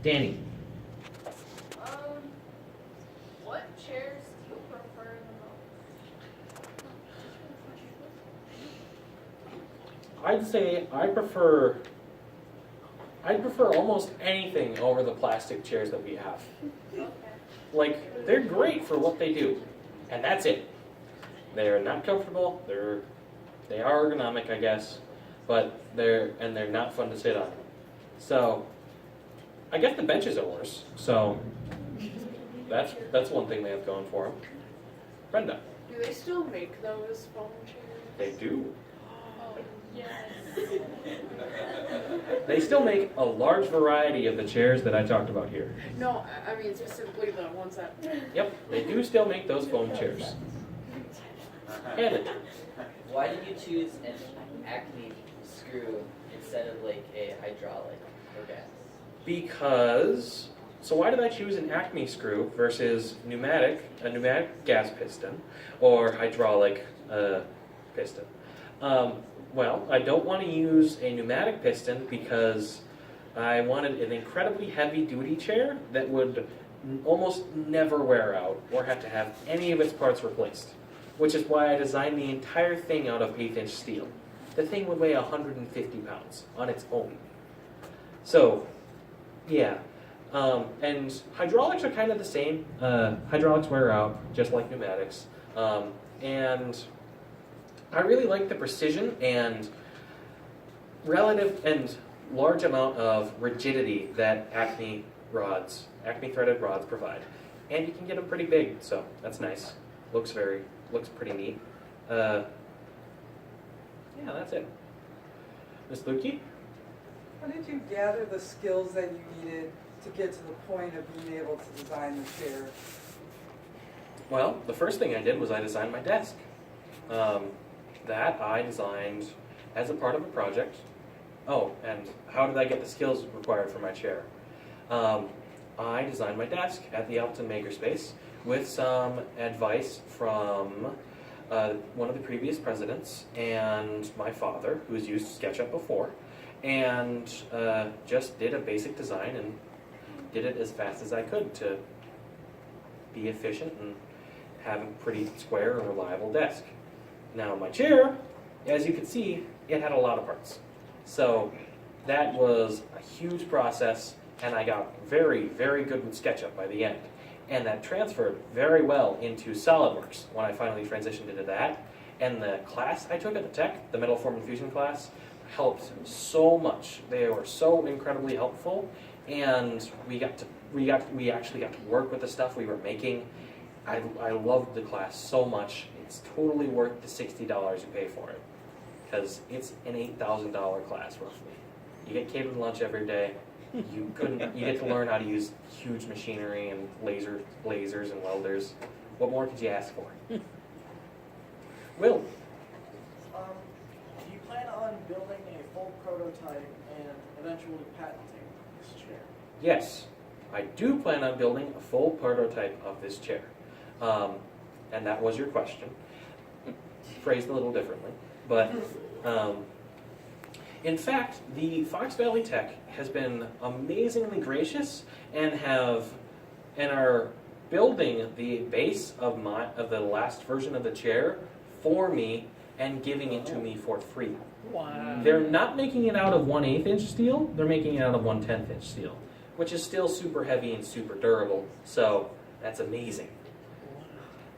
Danny. What chairs do you prefer the most? I'd say I prefer almost anything over the plastic chairs that we have. Okay. Like, they're great for what they do, and that's it. They're not comfortable. They are ergonomic, I guess, but they're not fun to sit on. So, I guess the benches are worse. So, that's one thing they have going for them. Brenda. Do they still make those foam chairs? They do. Oh, yes. They still make a large variety of the chairs that I talked about here. No, I mean specifically the ones that. Yep, they do still make those foam chairs. And Why did you choose an Acme screw instead of like a hydraulic or gas? because, so why did I choose an Acme screw versus a pneumatic gas piston or hydraulic piston? Well, I don't want to use a pneumatic piston because I wanted an incredibly heavy-duty chair that would almost never wear out or have to have any of its parts replaced, which is why I designed the entire thing out of 1/8" steel. The thing would weigh 150 pounds on its own. So, yeah. And hydraulics are kind of the same. Hydraulics wear out, just like pneumatics. And I really like the precision and relative and large amount of rigidity that Acme threaded rods provide. And you can get them pretty big, so that's nice. Looks pretty neat. Yeah, that's it. Ms. Lukey? How did you gather the skills that you needed to get to the point of being able to design the chair? Well, the first thing I did was I designed my desk. That I designed as a part of a project. Oh, and how did I get the skills required for my chair? I designed my desk at the Appleton Makerspace with some advice from one of the previous presidents and my father, who's used SketchUp before, and just did a basic design and did it as fast as I could to be efficient and have a pretty square and reliable desk. Now my chair, as you can see, it had a lot of parts. So that was a huge process, and I got very, very good with SketchUp by the end. And that transferred very well into SolidWorks when I finally transitioned into that. And the class I took at the Tech, the Metal Form and Fusion class, helped so much. They were so incredibly helpful, and we actually got to work with the stuff we were making. I loved the class so much. It's totally worth the $60 you pay for it, because it's an $8,000 class roughly. You get catered lunch every day. You get to learn how to use huge machinery and lasers and welders. What more could you ask for? Will? Do you plan on building a full prototype and eventually patenting this chair? Yes, I do plan on building a full prototype of this chair. And that was your question. Phrased a little differently. But in fact, the Fox Valley Tech has been amazingly gracious and are building the base of the last version of the chair for me and giving it to me for free. Wow. They're not making it out of 1/8" steel, they're making it out of 1/10" steel, which is still super heavy and super durable, so that's amazing.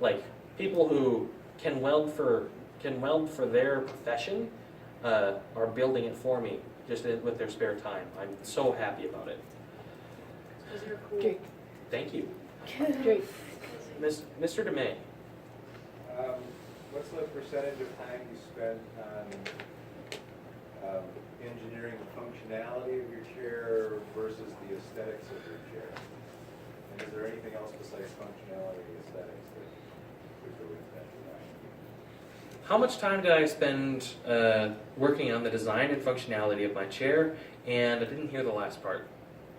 Like, people who can weld for their profession are building it for me just with their spare time. I'm so happy about it. Those are cool. Jake. Thank you. Jake. Mr. DeMay. What's the percentage of time you spend on engineering the functionality of your chair versus the aesthetics of your chair? And is there anything else besides functionality and aesthetics that would go into that design? How much time did I spend working on the design and functionality of my chair? And I didn't hear the last part.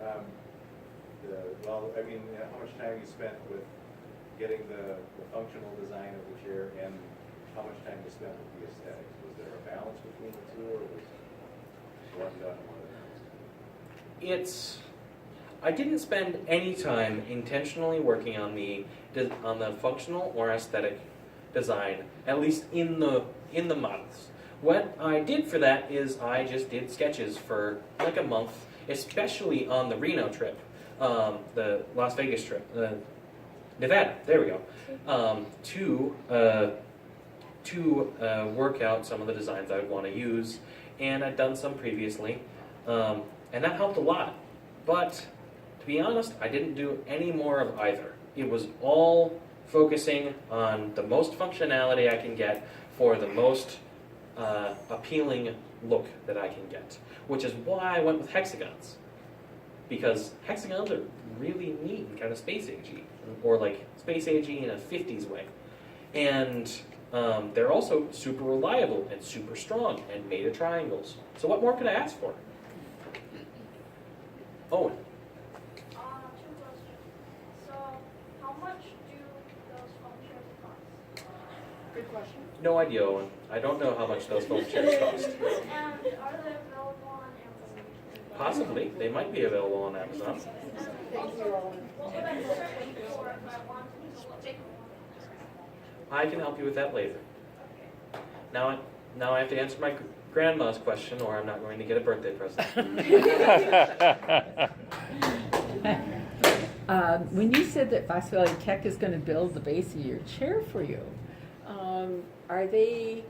How much time you spent with getting the functional design of the chair, and how much time you spent with the aesthetics? Was there a balance between the two, or was one done and one I didn't spend any time intentionally working on the functional or aesthetic design, at least in the months. What I did for that is I just did sketches for like a month, especially on the Reno trip, the Las Vegas trip, Nevada. There we go. To work out some of the designs I would want to use, and I'd done some previously, and that helped a lot. But to be honest, I didn't do any more of either. It was all focusing on the most functionality I can get for the most appealing look that I can get, which is why I went with hexagons, because hexagons are really neat and kind of space-agey, or like space-agey in a 50s way. And they're also super reliable and super strong and made of triangles. So what more could I ask for? Owen. 2 questions. So, how much do those foam chairs cost? Good question. No idea, Owen. I don't know how much those foam chairs cost. And are they available on Amazon? Possibly. They might be available on Amazon. Thank you, Owen. What would I search for if I wanted to take one? I can help you with that later. Now I have to answer my grandma's question, or I'm not going to get a birthday present. When you said that Fox Valley Tech is going to build the base of your chair for you, are they?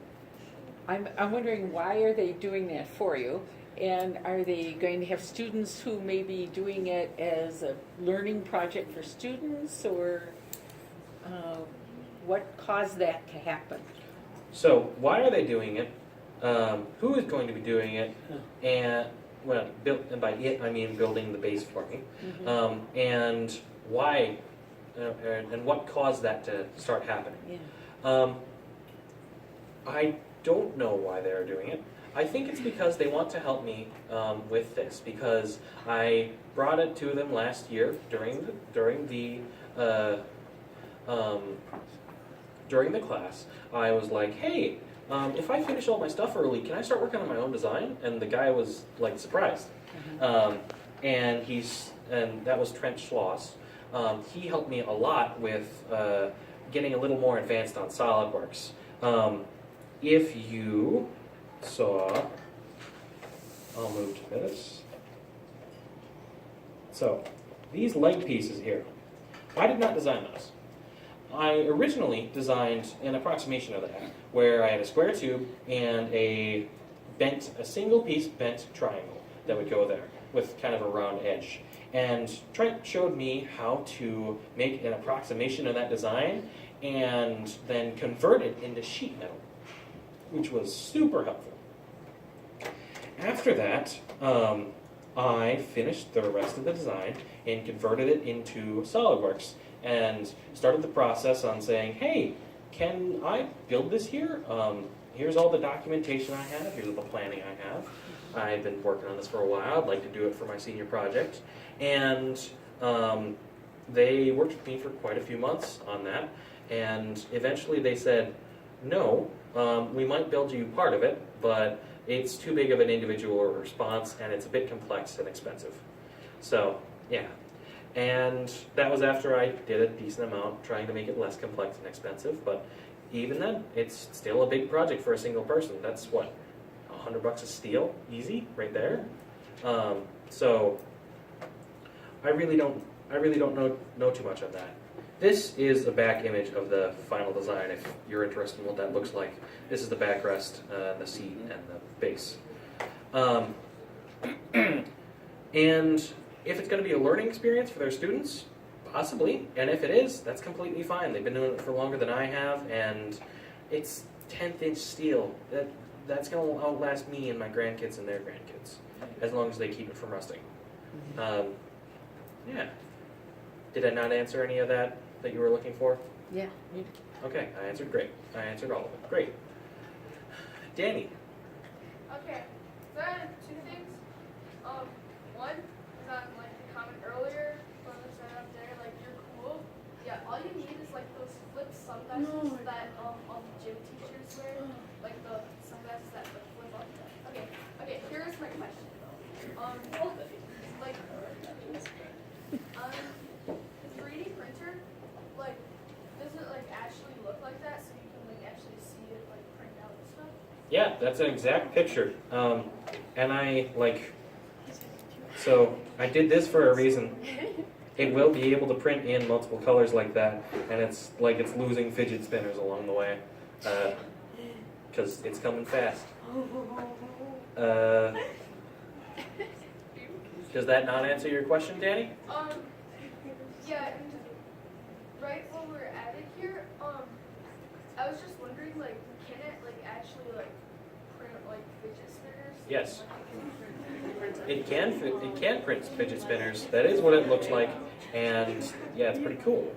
I'm wondering, why are they doing that for you? And are they going to have students who may be doing it as a learning project for students, or what caused that to happen? So why are they doing it? Who is going to be doing it? And and by it I mean building the base for me. And why? And what caused that to start happening? Yeah. I don't know why they're doing it. I think it's because they want to help me with this, because I brought it to them last year during the class. I was like, hey, if I finish all my stuff early, can I start working on my own design? And the guy was like surprised. And that was Trent Schloss. He helped me a lot with getting a little more advanced on SolidWorks. If you saw, I'll move to this. So, these leg pieces here, I did not design those. I originally designed an approximation of that, where I had a square tube and a single piece bent triangle that would go there with kind of a round edge. And Trent showed me how to make an approximation of that design and then convert it into sheet metal, which was super helpful. After that, I finished the rest of the design and converted it into SolidWorks and started the process on saying, hey, can I build this here? Here's all the documentation I have, here's all the planning I have. I've been working on this for a while, I'd like to do it for my senior project. And they worked with me for quite a few months on that, and eventually they said, no, we might build you part of it, but it's too big of an individual response and it's a bit complex and expensive. So, yeah. And that was after I did a decent amount trying to make it less complex and expensive, but even then, it's still a big project for a single person. That's what, $100 of steel, easy, right there. So I really don't know too much on that. This is a back image of the final design. If you're interested in what that looks like, this is the backrest, the seat, and the base. And if it's going to be a learning experience for their students, possibly. And if it is, that's completely fine. They've been doing it for longer than I have, and it's 10th-inch steel. That's going to outlast me and my grandkids and their grandkids, as long as they keep it from rusting. Yeah. Did I not answer any of that you were looking for? Yeah. Okay, I answered great. I answered all of it. Great. Danny. Okay, so I have 2 things. One is on like the comment earlier from the set up there, like you're cool. Yeah, all you need is like those flip sunglasses that all the gym teachers wear, like the sunglasses that like, flip up. Okay, here's my question though. Like Yeah, that's an exact picture. And so I did this for a reason. It will be able to print in multiple colors like that, and it's like it's losing fidget spinners along the way, because it's coming fast. Does that not answer your question, Danny? Yeah, and right while we're at it here, I was just wondering, like, can it, like, actually, like, print, like, fidget spinners? Yes. Like, It can print fidget spinners. That is what it looks like, and yeah, it's pretty cool.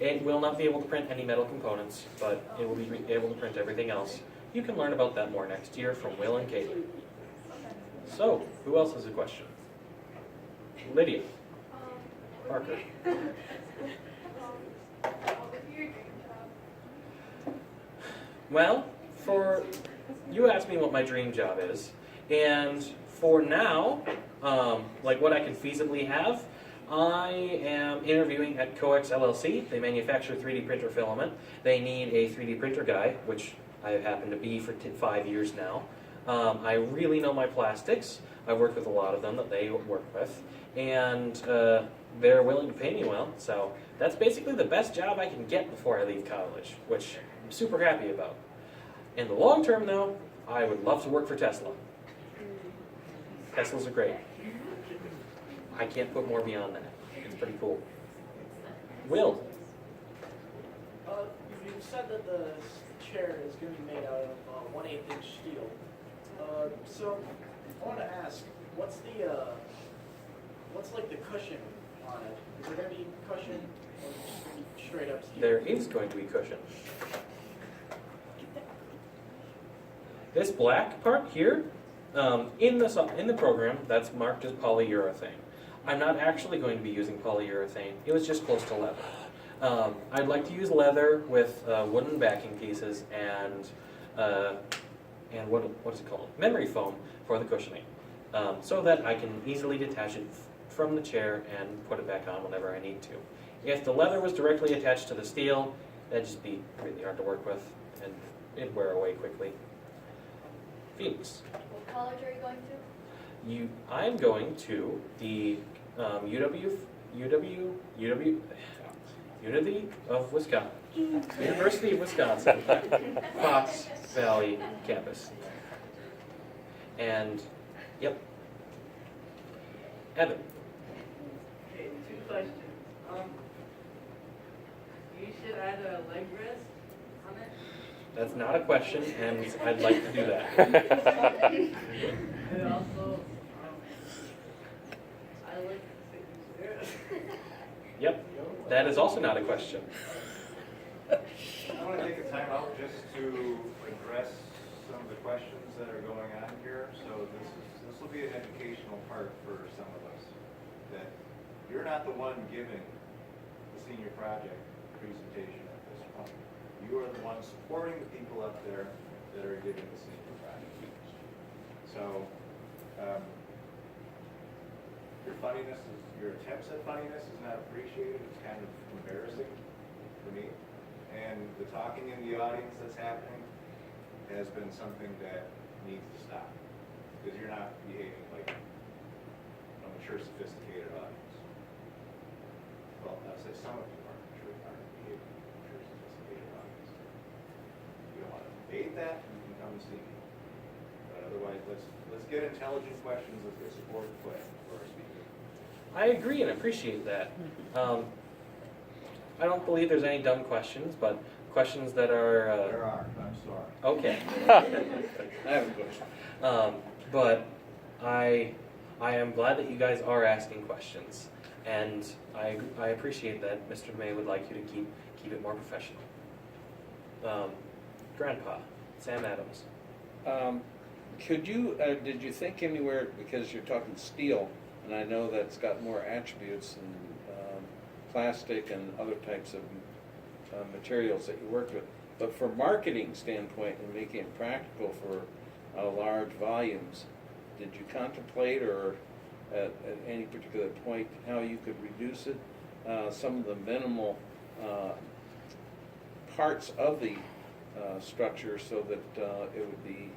It will not be able to print any metal components, but it will be able to print everything else. You can learn about that more next year from Will and Kate. So, who else has a question? Lydia. Parker. Well, you asked me what my dream job is, and for now, like what I can feasibly have, I am interviewing at Coex LLC. They manufacture 3D printer filament. They need a 3D printer guy, which I have happened to be for 5 years now. I really know my plastics. I work with a lot of them that they work with, and they're willing to pay me well. So that's basically the best job I can get before I leave college, which I'm super happy about. In the long term, though, I would love to work for Tesla. Teslas are great. I can't put more beyond that. It's pretty cool. Will. You said that the chair is going to be made out of 1/8 inch steel. So I want to ask, what's like the cushion on it? Is there going to be cushion or just gonna be straight up steel? There is going to be cushion. This black part here, in the program, that's marked as polyurethane. I'm not actually going to be using polyurethane. It was just close to leather. I'd like to use leather with wooden backing pieces and what is it called? Memory foam for the cushioning, so that I can easily detach it from the chair and put it back on whenever I need to. If the leather was directly attached to the steel, that'd just be really hard to work with, and it'd wear away quickly. Felix. what college are you going to? I'm going to the Unity of Wisconsin, University of Wisconsin, Fox Valley campus. And, yep. Evan. Okay, 2 questions. You should add a leg rest on it. That's not a question, and I'd like to do that. And also, I like to sit in chairs. Yep, that is also not a question. I want to take a time out just to address some of the questions that are going on here. So this will be an educational part for some of us. That you're not the one giving the senior project presentation at this point. You are the one supporting the people up there that are giving the senior project. So your attempts at funniness is not appreciated. It's kind of embarrassing for me. And the talking in the audience that's happening has been something that needs to stop. Because you're not behaving like a mature, sophisticated audience. Well, I'll say some of you aren't behaving like a mature, sophisticated audience. If you don't want to debate that, you can come and see me. But otherwise, let's get intelligent questions. Let's get support for our speakers. I agree and appreciate that. I don't believe there's any dumb questions, but questions that are... There are, I'm sorry. Okay. I have a question. But I am glad that you guys are asking questions, and I appreciate that Mr. May would like you to keep it more professional. Grandpa, Sam Adams. Could you, did you think anywhere, because you're talking steel, and I know that's got more attributes than plastic and other types of materials that you work with, but for marketing standpoint and making it practical for large volumes, did you contemplate or at any particular point how you could reduce it? Some of the minimal parts of the structure so that it would be,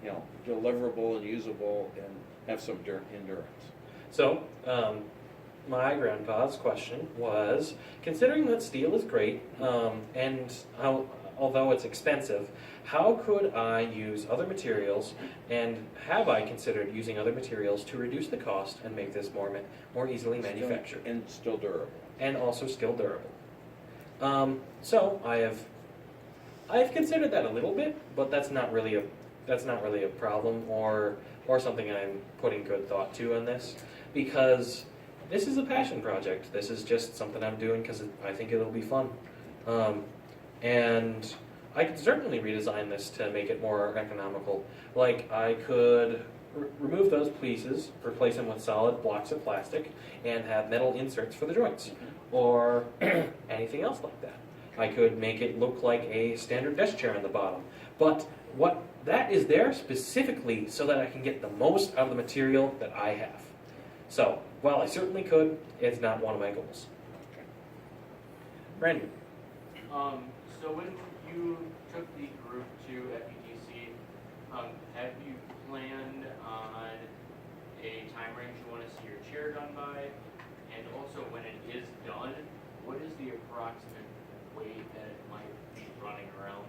you know, deliverable and usable and have some endurance. So, my grandpa's question was, considering that steel is great, and although it's expensive, how could I use other materials, and have I considered using other materials to reduce the cost and make this more easily manufactured? And still durable. And also still durable. So I've considered that a little bit, but that's not really a problem or something I'm putting good thought to on this, because this is a passion project. This is just something I'm doing because I think it'll be fun. And I could certainly redesign this to make it more economical. Like, I could remove those pieces, replace them with solid blocks of plastic, and have metal inserts for the joints, or anything else like that. I could make it look like a standard desk chair on the bottom. But that is there specifically so that I can get the most out of the material that I have. So, while I certainly could, it's not one of my goals. Brandon. So when you took the group to FETC, have you planned on a time range you want to see your chair done by? And also, when it is done, what is the approximate weight that it might be running around?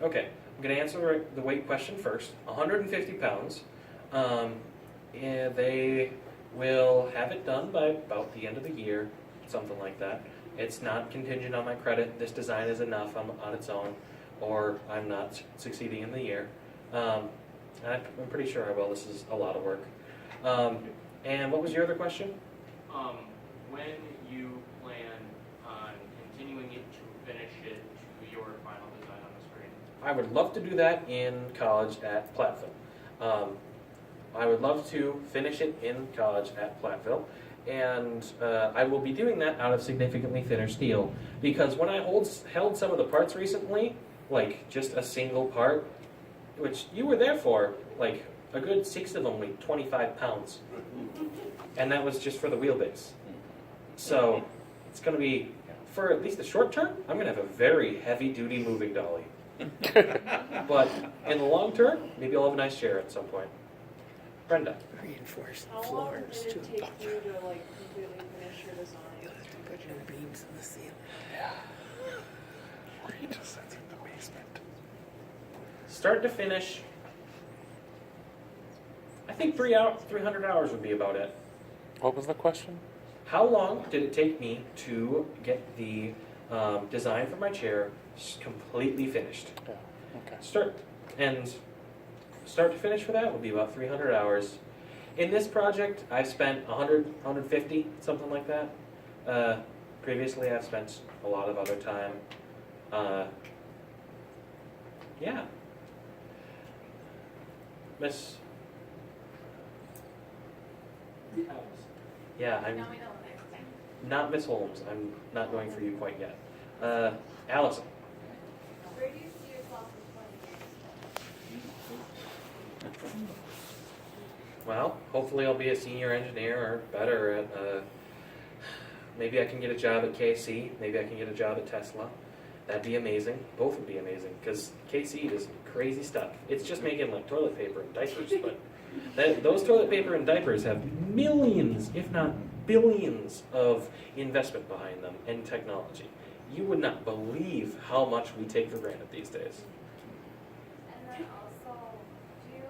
Okay, I'm going to answer the weight question first. 150 pounds. And they will have it done by about the end of the year, something like that. It's not contingent on my credit. This design is enough on its own, or I'm not succeeding in the year. And I'm pretty sure I will. This is a lot of work. And what was your other question? When you plan on continuing it to finish it to your final design on the screen? I would love to do that in college at Platteville. I would love to finish it in college at Platteville. And I will be doing that out of significantly thinner steel, because when I held some of the parts recently, like just a single part, which you were there for, like a good 6 of them weighed 25 pounds. And that was just for the wheelbase. So it's going to be, for at least the short term, I'm going to have a very heavy-duty moving dolly. But in the long term, maybe I'll have a nice chair at some point. Brenda. Reinforced floors too. How long did it take you to like completely finish your design? You'll have to put your beams in the ceiling. Yeah. Or you just send it in the basement. Start to finish, I think 300 hours would be about it. What was the question? How long did it take me to get the design for my chair completely finished? Yeah. Okay. Start to finish for that would be about 300 hours. In this project, I've spent 100, 150, something like that. Previously, I've spent a lot of other time. Yeah. Miss. Yeah, I'm not Miss Holmes. I'm not going for you quite yet. Allison. Where do you see yourself in 20 years? Well, hopefully I'll be a senior engineer or better at, maybe I can get a job at KC, maybe I can get a job at Tesla. That'd be amazing. Both would be amazing, because KC does crazy stuff. It's just making like toilet paper and diapers, but those toilet paper and diapers have millions, if not billions, of investment behind them and technology. You would not believe how much we take for granted these days. And then also, I'm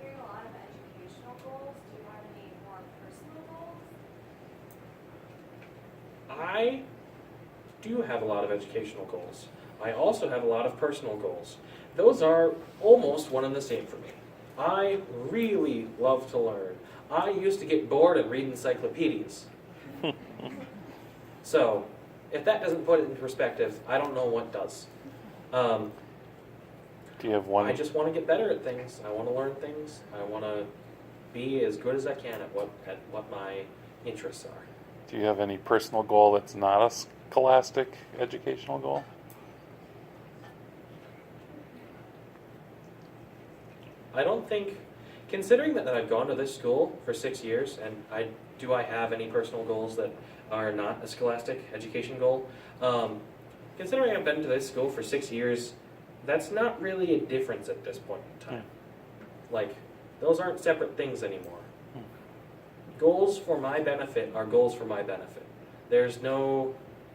hearing a lot of educational goals. Do you have any more personal goals? I do have a lot of educational goals. I also have a lot of personal goals. Those are almost one and the same for me. I really love to learn. I used to get bored and read encyclopedias. So, if that doesn't put it in perspective, I don't know what does. Do you have one? I just want to get better at things. I want to learn things. I want to be as good as I can at what my interests are. Do you have any personal goal that's not a scholastic educational goal? I don't think, considering that I've gone to this school for 6 years, and do I have any personal goals that are not a scholastic education goal? considering I've been to this school for 6 years, that's not really a difference at this point in time. Like, those aren't separate things anymore. Goals for my benefit are goals for my benefit. There's no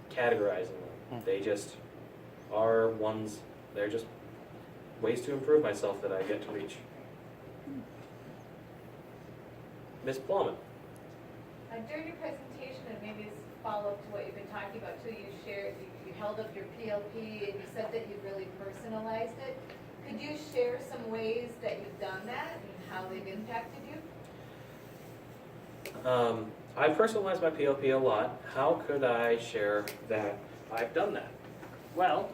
categorizing them. They just are ones, they're just ways to improve myself that I get to reach. Ms. Plummet. During your presentation, and maybe it's a follow-up to what you've been talking about too, you shared, you held up your PLP and you said that you really personalized it. Could you share some ways that you've done that and how they've impacted you? I personalize my PLP a lot. How could I share that I've done that? Well,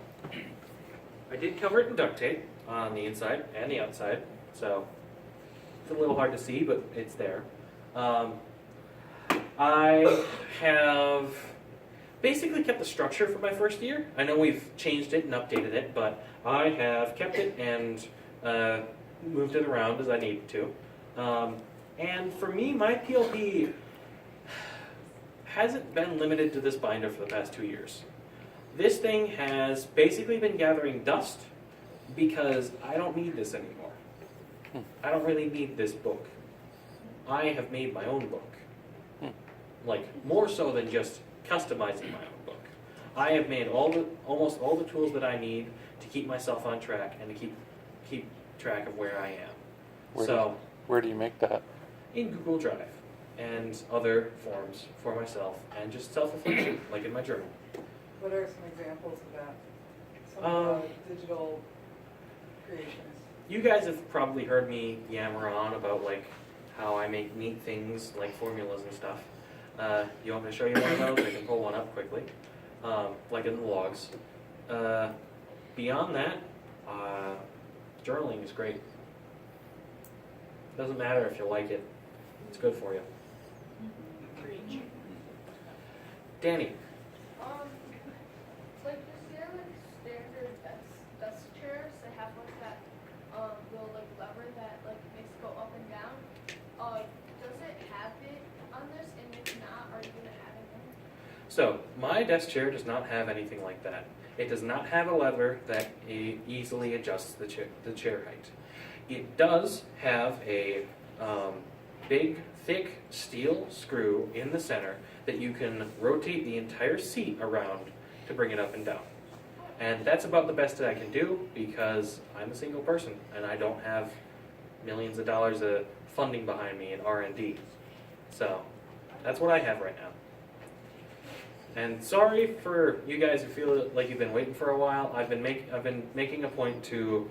I did cover it in duct tape on the inside and the outside, so it's a little hard to see, but it's there. I have basically kept the structure for my first year. I know we've changed it and updated it, but I have kept it and moved it around as I needed to. And for me, my PLP hasn't been limited to this binder for the past 2 years. This thing has basically been gathering dust because I don't need this anymore. I don't really need this book. I have made my own book. Like, more so than just customizing my own book. I have made almost all the tools that I need to keep myself on track and to keep track of where I am. Where do you make that? In Google Drive and other forms for myself, and just self-reflection, like in my journal. What are some examples of that? Some of the digital creations. You guys have probably heard me yammer on about like how I make neat things like formulas and stuff. You want me to show you one of those? I can pull one up quickly, like in the logs. Beyond that, journaling is great. Doesn't matter if you like it. It's good for you. Danny. Like, is there like standard desk chairs that have like that little like lever that like makes it go up and down? Does it have it on this? And if not, are you gonna add it in? So, my desk chair does not have anything like that. It does not have a lever that easily adjusts the chair height. It does have a big, thick steel screw in the center that you can rotate the entire seat around to bring it up and down. And that's about the best that I can do because I'm a single person and I don't have millions of dollars of funding behind me in R&D. So, that's what I have right now. And sorry for you guys who feel like you've been waiting for a while. I've been making a point to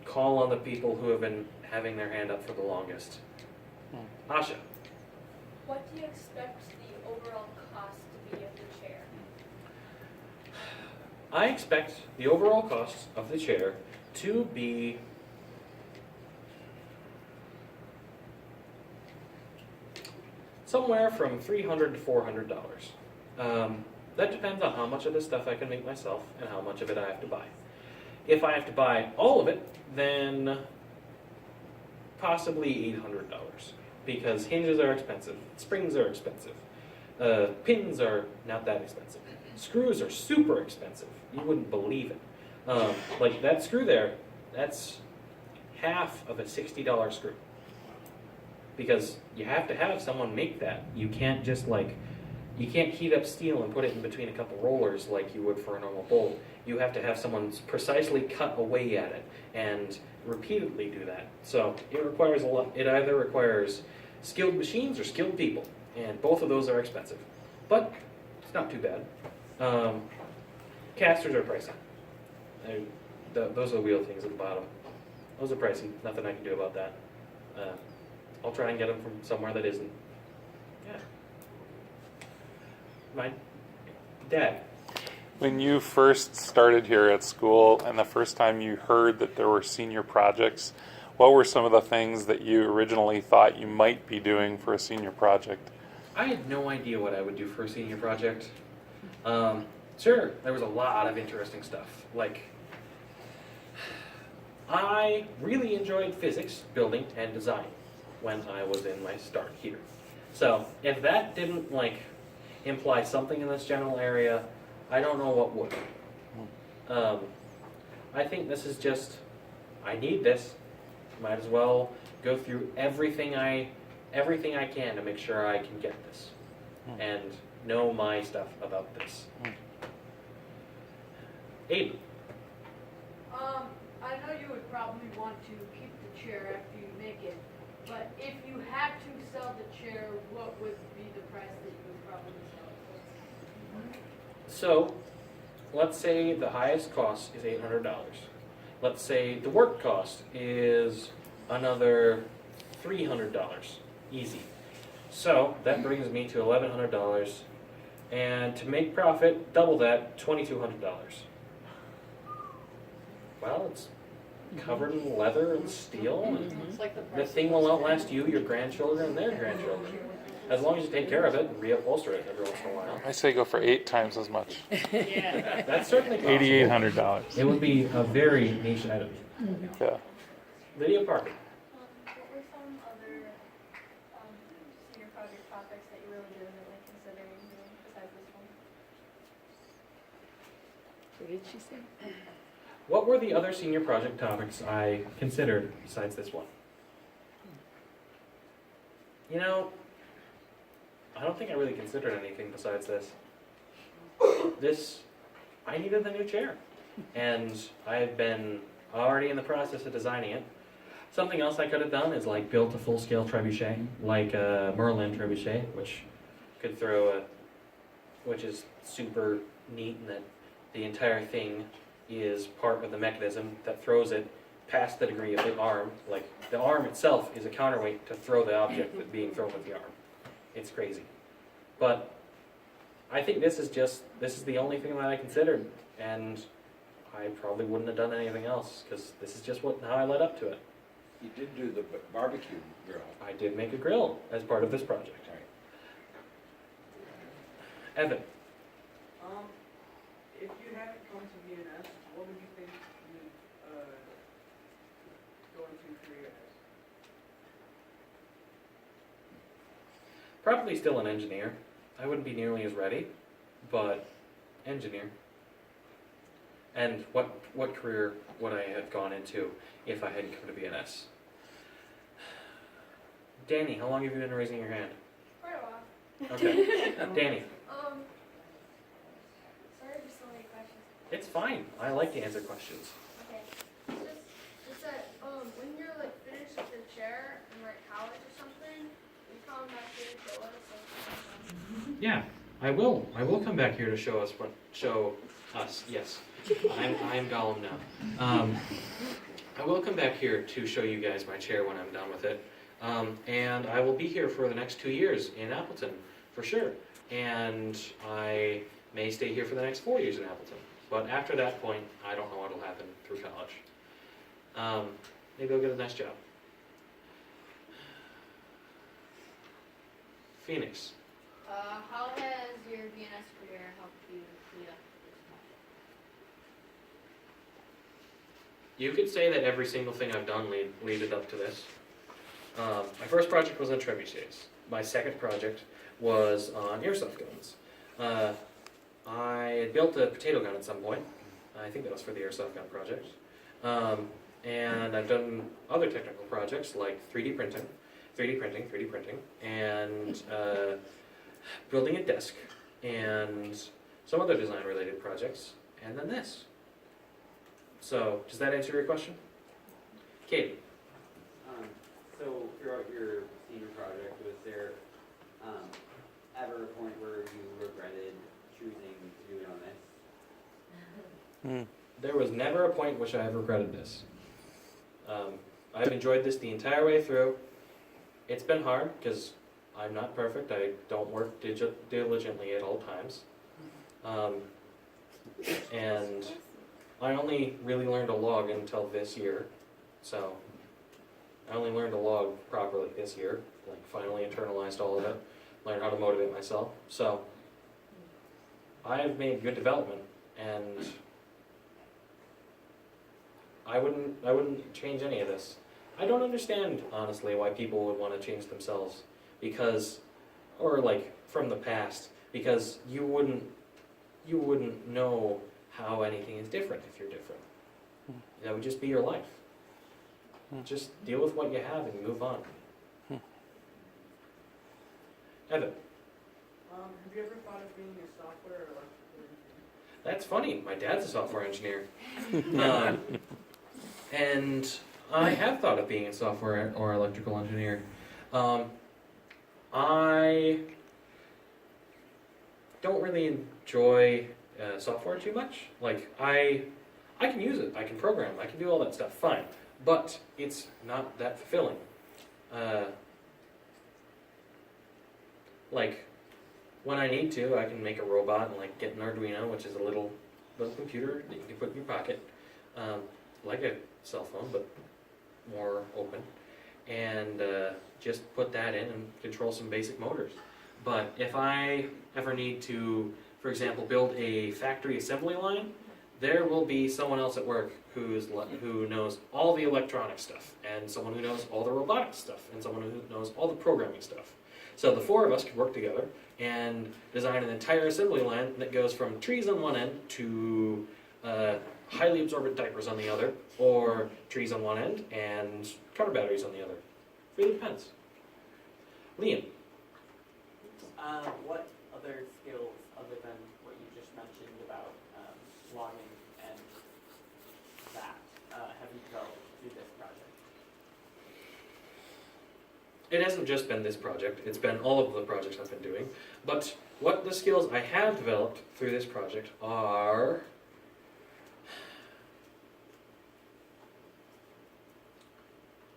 call on the people who have been having their hand up for the longest. Asha. What do you expect the overall cost to be of the chair? I expect the overall cost of the chair to be somewhere from $300 to $400. That depends on how much of this stuff I can make myself and how much of it I have to buy. If I have to buy all of it, then possibly $800 because hinges are expensive, springs are expensive, pins are not that expensive, screws are super expensive. You wouldn't believe it. Like that screw there, that's half of a $60 screw because you have to have someone make that. You can't just you can't heat up steel and put it in between a couple rollers like you would for a normal bolt. You have to have someone precisely cut away at it and repeatedly do that. So it requires a lot. It either requires skilled machines or skilled people, and both of those are expensive. But it's not too bad. Casters are pricey. Those are the wheel things at the bottom. Those are pricey. Nothing I can do about that. I'll try and get them from somewhere that isn't. Yeah. My dad. When you first started here at school and the first time you heard that there were senior projects, what were some of the things that you originally thought you might be doing for a senior project? I had no idea what I would do for a senior project. Sure, there was a lot of interesting stuff. Like, I really enjoyed physics, building, and design when I was in my start here. So if that didn't imply something in this general area, I don't know what would. I think this is just, I need this. Might as well go through everything I can to make sure I can get this and know my stuff about this. Aiden. I know you would probably want to keep the chair after you make it, but if you had to sell the chair, what would be the price that you would probably sell it for? So, let's say the highest cost is $800. Let's say the work cost is another $300. Easy. So, that brings me to $1,100. And to make profit, double that, $2,200. Well, it's covered in leather and steel, and It's like the thing will outlast you, your grandchildren, and their grandchildren. As long as you take care of it and reupholster it every once in a while. I say go for 8 times as much. That's certainly possible. $8,800. It would be a very niche item. Yeah. Lydia Parker. What were some other senior project topics that you really legitimately considering doing besides this one? What did she say? What were the other senior project topics I considered besides this one? You know, I don't think I really considered anything besides this. I needed the new chair. And I've been already in the process of designing it. Something else I could have done is like built a full-scale trebuchet, like a Merlin trebuchet, which could which is super neat in that the entire thing is part of the mechanism that throws it past the degree of the arm. Like, the arm itself is a counterweight to throw the object that's being thrown with the arm. It's crazy. But I think this is the only thing that I considered, and I probably wouldn't have done anything else, because this is just how I led up to it. You did do the barbecue grill. I did make a grill as part of this project. Right. Evan. If you hadn't come to VNS, what would you think you'd go into career as? Probably still an engineer. I wouldn't be nearly as ready, but engineer. And what career would I have gone into if I hadn't come to BNS? Danny, how long have you been raising your hand? Quite a while. Okay. Danny. Sorry for so many questions. It's fine. I like to answer questions. Okay. It's that when you're like finished with your chair in like college or something, you come back here to show us like. Yeah, I will. I will come back here to show us Yes, I am Gollum now. I will come back here to show you guys my chair when I'm done with it. And I will be here for the next 2 years in Appleton, for sure. And I may stay here for the next 4 years in Appleton. But after that point, I don't know what will happen through college. Maybe I'll get a nice job. Phoenix. How has your VNS career helped you lead up to this point? You could say that every single thing I've done leaded up to this. My first project was on trebuchets. My second project was on airsoft guns. I had built a potato gun at some point. I think that was for the airsoft gun project. And I've done other technical projects like 3D printing, and building a desk, and some other design-related projects, and then this. So, does that answer your question? Katie. So throughout your senior project, was there ever a point where you regretted choosing to do it on this? There was never a point in which I have regretted this. I've enjoyed this the entire way through. It's been hard because I'm not perfect. I don't work diligently at all times. And I only really learned to log until this year. So I only learned to log properly this year. Like, finally internalized all of it. Learned how to motivate myself. So I've made good development, and I wouldn't change any of this. I don't understand, honestly, why people would want to change themselves, because, or like from the past, because you wouldn't you wouldn't know how anything is different if you're different. That would just be your life. Just deal with what you have and move on. Evan, Have you ever thought of being a software or electrical engineer? that's funny. My dad's a software engineer. And I have thought of being a software or electrical engineer. I don't really enjoy software too much. Like, I can use it, I can program, I can do all that stuff, fine. But it's not that fulfilling. Like, when I need to, I can make a robot and like get an Arduino, which is a little computer that you can put in your pocket, like a cell phone, but more open, and just put that in and control some basic motors. But if I ever need to, for example, build a factory assembly line, there will be someone else at work who knows all the electronic stuff, and someone who knows all the robotic stuff, and someone who knows all the programming stuff. So the four of us could work together and design an entire assembly line that goes from trees on one end to highly absorbent diapers on the other, or trees on one end and car batteries on the other. Really depends. Liam. What other skills, other than what you just mentioned about logging and that, have you developed through this project? It hasn't just been this project, it's been all of the projects I've been doing. But what the skills I have developed through this project are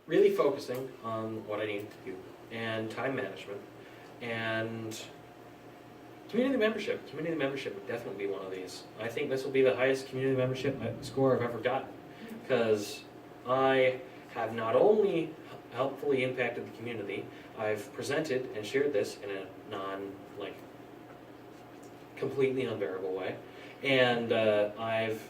really focusing on what I need to do, and time management, and community membership. Community membership would definitely be one of these. I think this will be the highest community membership score I've ever gotten, because I have not only helpfully impacted the community, I've presented and shared this in a completely unbearable way, and I've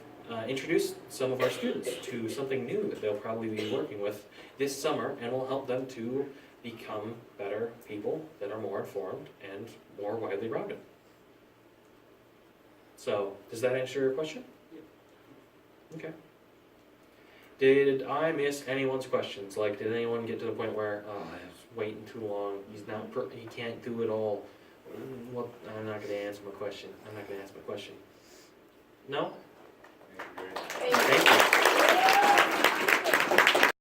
introduced some of our students to something new that they'll probably be working with this summer, and will help them to become better people that are more informed and more widely rounded. So, does that answer your question? Yeah. Okay. Did I miss anyone's questions? Like, did anyone get to the point where, oh, I was waiting too long, he can't do it all? Well, I'm not going to answer my question. I'm not going to ask my question. No? Thank you.